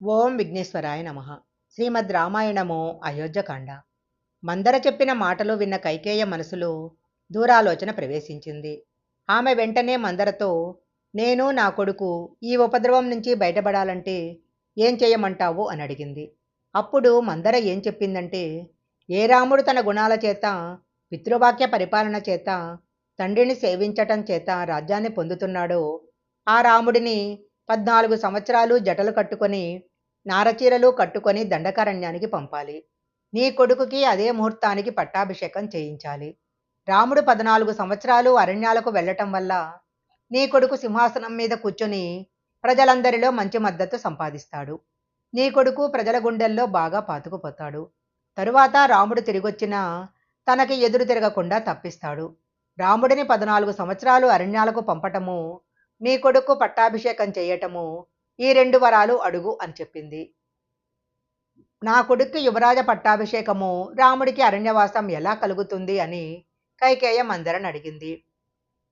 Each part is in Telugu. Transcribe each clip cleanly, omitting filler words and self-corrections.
ఓం విఘ్నేశ్వరాయ నమః. శ్రీమద్ రామాయణము అయోధ్యకాండ. మందర చెప్పిన మాటలు విన్న కైకేయ మనసులో దూరాలోచన ప్రవేశించింది. ఆమె వెంటనే మందరతో, నేను నా కొడుకు ఈ ఉపద్రవం నుంచి బయటపడాలంటే ఏం చేయమంటావు అని అడిగింది. అప్పుడు మందర ఏం చెప్పిందంటే, ఏ రాముడు తన గుణాల చేత, పితృవాక్య పరిపాలన చేత, తండ్రిని సేవించటం చేత రాజ్యాన్ని పొందుతున్నాడో ఆ రాముడిని 14 సంవత్సరాలు జటలు కట్టుకొని, నారచీరలు కట్టుకొని దండకారణ్యానికి పంపాలి. నీ కొడుకుకి అదే ముహూర్తానికి పట్టాభిషేకం చేయించాలి. రాముడు 14 సంవత్సరాలు అరణ్యాలకు వెళ్ళటం వల్ల నీ కొడుకు సింహాసనం మీద కూర్చొని ప్రజలందరిలో మంచి మద్దతు సంపాదిస్తాడు. నీ కొడుకు ప్రజల గుండెల్లో బాగా పాతుకుపోతాడు. తరువాత రాముడు తిరిగొచ్చినా తనకి ఎదురు తిరగకుండా తప్పిస్తాడు. రాముడిని 14 సంవత్సరాలు అరణ్యాలకు పంపటము, నీ కొడుకు పట్టాభిషేకం చేయటము, ఈ 2 వరాలు అడుగు అని చెప్పింది. నా కొడుక్కి యువరాజ పట్టాభిషేకము, రాముడికి అరణ్యవాసం ఎలా కలుగుతుంది అని కైకేయ మందరని అడిగింది.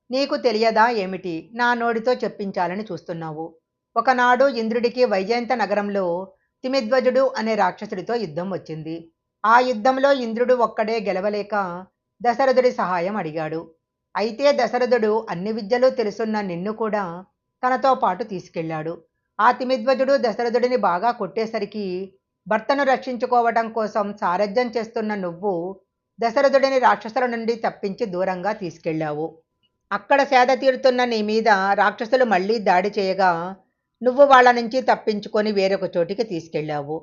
నీకు తెలియదా ఏమిటి, నా నోటితో చెప్పించాలని చూస్తున్నావు? ఒకనాడు ఇంద్రుడికి వైజయంత నగరంలో తిమిధ్వజుడు అనే రాక్షసుడితో యుద్ధం వచ్చింది. ఆ యుద్ధంలో ఇంద్రుడు ఒక్కడే గెలవలేక దశరథుడి సహాయం అడిగాడు. అయితే దశరథుడు అన్ని విద్యలు తెలుసున్న నిన్ను కూడా తనతో పాటు తీసుకెళ్లాడు. ఆ తిమిధ్వజుడు దశరథుడిని బాగా కొట్టేసరికి భర్తను రక్షించుకోవటం కోసం సారథ్యం చేస్తున్న నువ్వు దశరథుడిని రాక్షసుల నుండి తప్పించి దూరంగా తీసుకెళ్లావు. అక్కడ సేద తీరుతున్న నీ మీద రాక్షసులు మళ్ళీ దాడి చేయగా నువ్వు వాళ్ళ నుంచి తప్పించుకొని వేరొక చోటికి తీసుకెళ్లావు.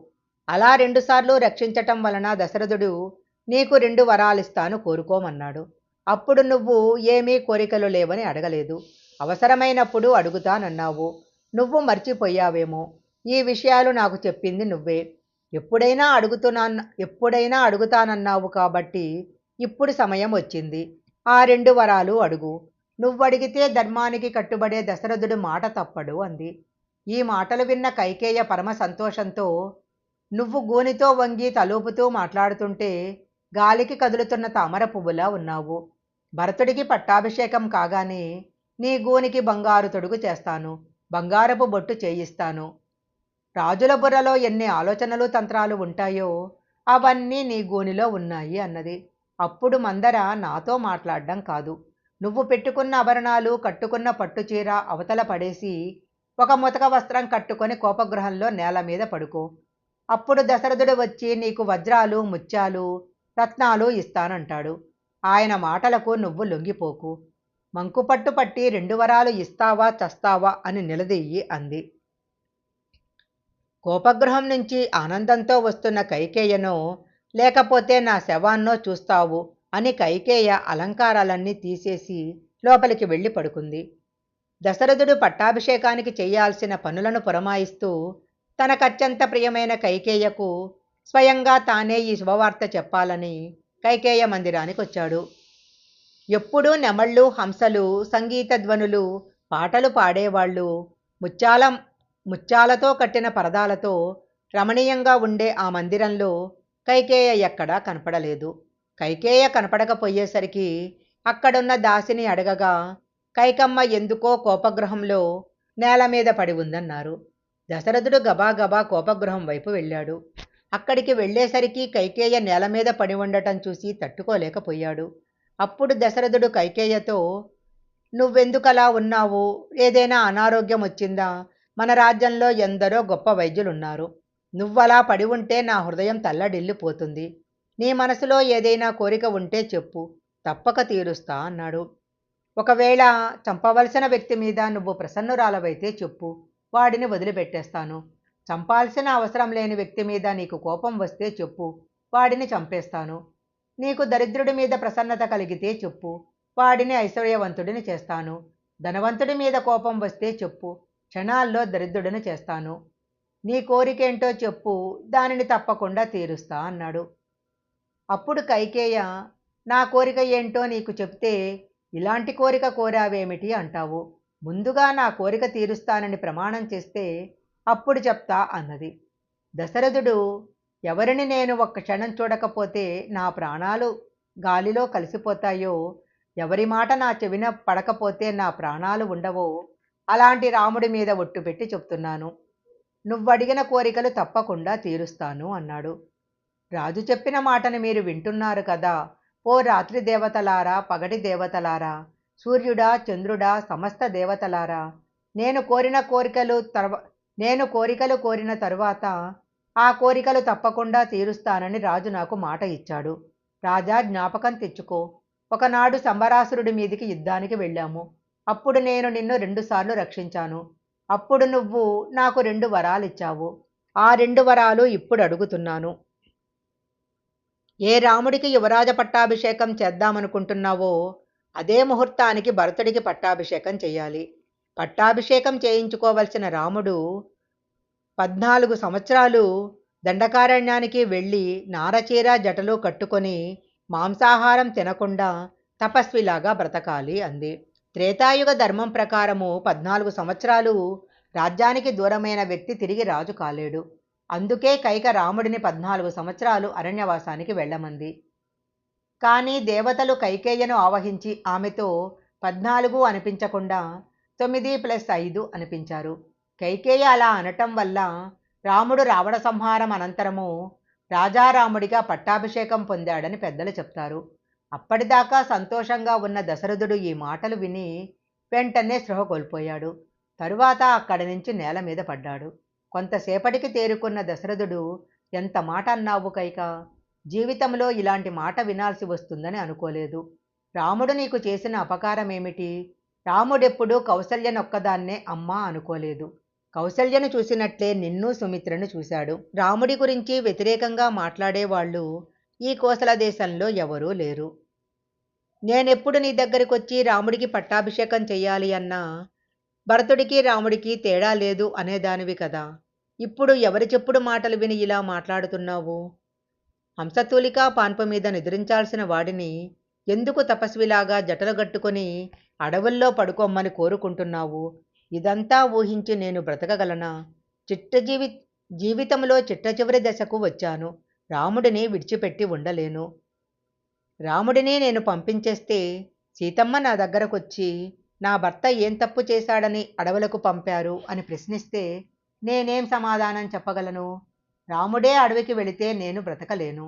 అలా 2 సార్లు రక్షించటం వలన దశరథుడు నీకు 2 వరాలిస్తాను కోరుకోమన్నాడు. అప్పుడు నువ్వు ఏమీ కోరికలు లేవని అడగలేదు. అవసరమైనప్పుడు అడుగుతానన్నావు. నువ్వు మర్చిపోయావేమో. ఈ విషయాలు నాకు చెప్పింది నువ్వే. ఎప్పుడైనా అడుగుతానన్నావు కాబట్టి ఇప్పుడు సమయం వచ్చింది. ఆ 2 వరాలు అడుగు. నువ్వడిగితే ధర్మానికి కట్టుబడే దశరథుడు మాట తప్పడు అంది. ఈ మాటలు విన్న కైకేయ పరమ సంతోషంతో, నువ్వు గూనితో వంగి తలూపుతూ మాట్లాడుతుంటే గాలికి కదులుతున్న తామర పువ్వులా ఉన్నావు. భరతుడికి పట్టాభిషేకం కాగానే నీ గూనికి బంగారు తొడుగు చేస్తాను, బంగారపు బొట్టు చేయిస్తాను. రాజుల బుర్రలో ఎన్ని ఆలోచనలు తంత్రాలు ఉంటాయో అవన్నీ నీ గూనిలో ఉన్నాయి అన్నది. అప్పుడు మందర నాతో మాట్లాడడం కాదు, నువ్వు పెట్టుకున్న ఆభరణాలు కట్టుకున్న పట్టుచీర అవతల పడేసి ఒక ముతక వస్త్రం కట్టుకొని కోపగృహంలో నేల మీద పడుకో. అప్పుడు దశరథుడు వచ్చి నీకు వజ్రాలు ముత్యాలు రత్నాలు ఇస్తానంటాడు. ఆయన మాటలకు నువ్వు లొంగిపోకు. మంకుపట్టు పట్టి 2 వరాలు ఇస్తావా చస్తావా అని నిలదీయి అంది. కోపగృహం నుంచి ఆనందంతో వస్తున్న కైకేయను, లేకపోతే నా శవాన్నో చూస్తావు అని కైకేయ అలంకారాలన్నీ తీసేసి లోపలికి వెళ్ళి పడుకుంది. దశరథుడు పట్టాభిషేకానికి చేయాల్సిన పనులను పురమాయిస్తూ తనకత్యంత ప్రియమైన కైకేయకు స్వయంగా తానే ఈ శుభవార్త చెప్పాలని కైకేయ మందిరానికి వచ్చాడు. ఎప్పుడూ నెమళ్ళు, హంసలు, సంగీత ధ్వనులు, పాటలు పాడేవాళ్ళు, ముత్యాలతో కట్టిన పరదాలతో రమణీయంగా ఉండే ఆ మందిరంలో కైకేయ ఎక్కడా కనపడలేదు. కైకేయ కనపడకపోయేసరికి అక్కడున్న దాసిని అడగగా కైకమ్మ ఎందుకో కోపగృహంలో నేల మీద పడి ఉందన్నారు. దశరథుడు గబాగబా కోపగృహం వైపు వెళ్ళాడు. అక్కడికి వెళ్ళేసరికి కైకేయ నేల మీద పడి ఉండటం చూసి తట్టుకోలేకపోయాడు. అప్పుడు దశరథుడు కైకేయతో, నువ్వెందుకలా ఉన్నావు? ఏదైనా అనారోగ్యం వచ్చిందా? మన రాజ్యంలో ఎందరో గొప్ప వైద్యులున్నారు. నువ్వలా పడి ఉంటే నా హృదయం తల్లడిల్లిపోతుంది. నీ మనసులో ఏదైనా కోరిక ఉంటే చెప్పు, తప్పక తీరుస్తా అన్నాడు. ఒకవేళ చంపవలసిన వ్యక్తి మీద నువ్వు ప్రసన్నురాలవైతే చెప్పు, వాడిని వదిలిపెట్టేస్తాను. చంపాల్సిన అవసరం లేని వ్యక్తి మీద నీకు కోపం వస్తే చెప్పు, వాడిని చంపేస్తాను. నీకు దరిద్రుడి మీద ప్రసన్నత కలిగితే చెప్పు, వాడిని ఐశ్వర్యవంతుడిని చేస్తాను. ధనవంతుడి మీద కోపం వస్తే చెప్పు, క్షణాల్లో దరిద్రుడిని చేస్తాను. నీ కోరికేంటో చెప్పు, దానిని తప్పకుండా తీరుస్తా అన్నాడు. అప్పుడు కైకేయ, నా కోరిక ఏంటో నీకు చెప్తే ఇలాంటి కోరిక కోరావేమిటి అంటావు. ముందుగా నా కోరిక తీరుస్తానని ప్రమాణం చేస్తే అప్పుడు చెప్తా అన్నది. దశరథుడు, ఎవరిని నేను ఒక్క క్షణం చూడకపోతే నా ప్రాణాలు గాలిలో కలిసిపోతాయో, ఎవరి మాట నా చెవిన పడకపోతే నా ప్రాణాలు ఉండవో, అలాంటి రాముడి మీద ఒట్టు పెట్టి చెప్తున్నాను. నువ్వడిగిన కోరికలు తప్పకుండా తీరుస్తాను అన్నాడు. రాజు చెప్పిన మాటను మీరు వింటున్నారు కదా. ఓ రాత్రి దేవతలారా, పగటి దేవతలారా, సూర్యుడా, చంద్రుడా, సమస్త దేవతలారా, నేను కోరిన కోరికలు నేను కోరికలు కోరిన తరువాత ఆ కోరికలు తప్పకుండా తీరుస్తానని రాజు నాకు మాట ఇచ్చాడు. రాజా, జ్ఞాపకం తెచ్చుకో. ఒకనాడు సంబరాసురుడి మీదికి యుద్ధానికి వెళ్ళాము. అప్పుడు నేను నిన్ను 2 సార్లు రక్షించాను. అప్పుడు నువ్వు నాకు 2 వరాలిచ్చావు. ఆ 2 వరాలు ఇప్పుడు అడుగుతున్నాను. ఏ రాముడికి యువరాజ పట్టాభిషేకం చేద్దామనుకుంటున్నావో అదే ముహూర్తానికి భరతుడికి పట్టాభిషేకం చేయాలి. పట్టాభిషేకం చేయించుకోవలసిన రాముడు 14 సంవత్సరాలు దండకారణ్యానికి వెళ్ళి నారచీర జటలు కట్టుకొని మాంసాహారం తినకుండా తపస్విలాగా బ్రతకాలి అంది. త్రేతాయుగ ధర్మం ప్రకారము 14 సంవత్సరాలు రాజ్యానికి దూరమైన వ్యక్తి తిరిగి రాజు కాలేడు. అందుకే కైక రాముడిని 14 సంవత్సరాలు అరణ్యవాసానికి వెళ్ళమంది. కానీ దేవతలు కైకేయను ఆవహించి ఆమెతో 14 అనిపించకుండా 9+5 అనిపించారు. కైకేయ అలా అనటం వల్ల రాముడు రావణ సంహారం అనంతరము రాజారాముడిగా పట్టాభిషేకం పొందాడని పెద్దలు చెప్తారు. అప్పటిదాకా సంతోషంగా ఉన్న దశరథుడు ఈ మాటలు విని వెంటనే స్పృహ కోల్పోయాడు. తరువాత అక్కడి నుంచి నేల మీద పడ్డాడు. కొంతసేపటికి తేరుకున్న దశరథుడు, ఎంత మాట అన్నావు కైక, జీవితంలో ఇలాంటి మాట వినాల్సి వస్తుందని అనుకోలేదు. రాముడు నీకు చేసిన అపకారం ఏమిటి? రాముడెప్పుడూ కౌసల్యనొక్కదాన్నే అమ్మా అనుకోలేదు. కౌసల్యను చూసినట్లే నిన్ను సుమిత్రను చూశాడు. రాముడి గురించి వ్యతిరేకంగా మాట్లాడేవాళ్ళు ఈ కోసల దేశంలో ఎవరూ లేరు. నేనెప్పుడు నీ దగ్గరికొచ్చి రాముడికి పట్టాభిషేకం చెయ్యాలి అన్నా భరతుడికి రాముడికి తేడా లేదు అనేదానివి కదా. ఇప్పుడు ఎవరి చెప్పుడు మాటలు విని ఇలా మాట్లాడుతున్నావు? హంసతూలిక పాన్పు మీద నిద్రించాల్సిన వాడిని ఎందుకు తపస్విలాగా జటలు గట్టుకొని అడవుల్లో పడుకోమ్మని కోరుకుంటున్నావు? ఇదంతా ఊహించి నేను బ్రతకగలనా? జీవితంలో చిట్ట చివరి దశకు వచ్చాను. రాముడిని విడిచిపెట్టి ఉండలేను. రాముడిని నేను పంపించేస్తే సీతమ్మ నా దగ్గరకొచ్చి నా భర్త ఏం తప్పు చేశాడని అడవులకు పంపారు అని ప్రశ్నిస్తే నేనేం సమాధానం చెప్పగలను? రాముడే అడవికి వెళితే నేను బ్రతకలేను.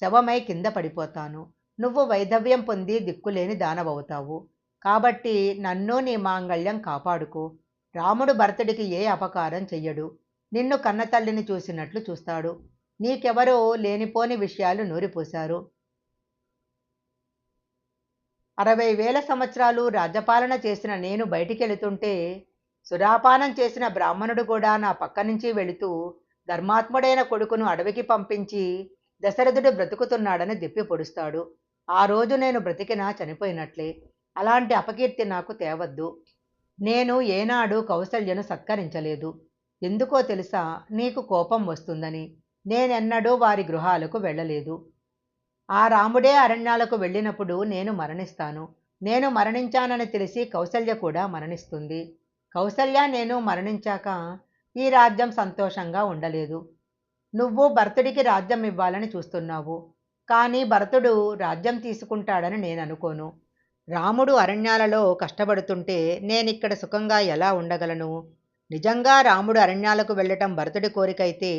శవమై కింద పడిపోతాను. నువ్వు వైధవ్యం పొంది దిక్కులేని దానవవుతావు. కాబట్టి నన్ను నీ మాంగళ్యం కాపాడుకో. రాముడు భరతుడికి ఏ అపకారం చెయ్యడు. నిన్ను కన్నతల్లిని చూసినట్లు చూస్తాడు. నీకెవరో లేనిపోని విషయాలు నూరిపోశారు. 60,000 సంవత్సరాలు రాజ్యపాలన చేసిన నేను బయటికెళుతుంటే సురాపానం చేసిన బ్రాహ్మణుడు కూడా నా పక్క నుంచి వెళుతూ ధర్మాత్ముడైన కొడుకును అడవికి పంపించి దశరథుడు బ్రతుకుతున్నాడని దెప్పి పొడుస్తాడు. ఆ రోజు నేను బ్రతికినా చనిపోయినట్లే. అలాంటి అపకీర్తి నాకు తేవద్దు. నేను ఏనాడు కౌసల్యను సత్కరించలేదు. ఎందుకో తెలుసా? నీకు కోపం వస్తుందని. నేనెన్నడూ వారి గృహాలకు వెళ్ళలేదు. ఆ రాముడే అరణ్యాలకు వెళ్ళినప్పుడు నేను మరణిస్తాను. నేను మరణించానని తెలిసి కౌసల్య కూడా మరణిస్తుంది. కౌసల్య నేను మరణించాక ఈ రాజ్యం సంతోషంగా ఉండలేదు. నువ్వు భరతుడికి రాజ్యం ఇవ్వాలని చూస్తున్నావు. కానీ భరతుడు రాజ్యం తీసుకుంటాడని నేను అనుకోను. రాముడు అరణ్యాలలో కష్టపడుతుంటే నేనిక్కడ సుఖంగా ఎలా ఉండగలను? నిజంగా రాముడు అరణ్యాలకు వెళ్ళటం భరతుడి కోరికైతే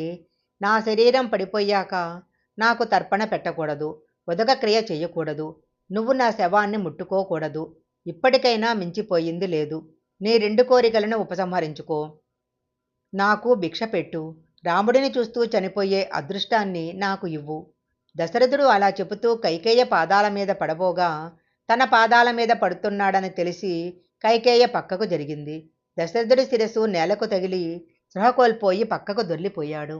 నా శరీరం పడిపోయాక నాకు తర్పణ పెట్టకూడదు, ఉదక క్రియ చెయ్యకూడదు. నువ్వు నా శవాన్ని ముట్టుకోకూడదు. ఇప్పటికైనా మించిపోయింది లేదు. నీ 2 కోరికలను ఉపసంహరించుకో. నాకు భిక్ష పెట్టు. రాముడిని చూస్తూ చనిపోయే అదృష్టాన్ని నాకు ఇవ్వు. దశరథుడు అలా చెబుతూ కైకేయ పాదాల మీద పడబోగా తన పాదాల మీద పడుతున్నాడని తెలిసి కైకేయ పక్కకు జరిగింది. దశరథుడి శిరస్సు నేలకు తగిలి స్పృహ కోల్పోయి పక్కకు దొర్లిపోయాడు.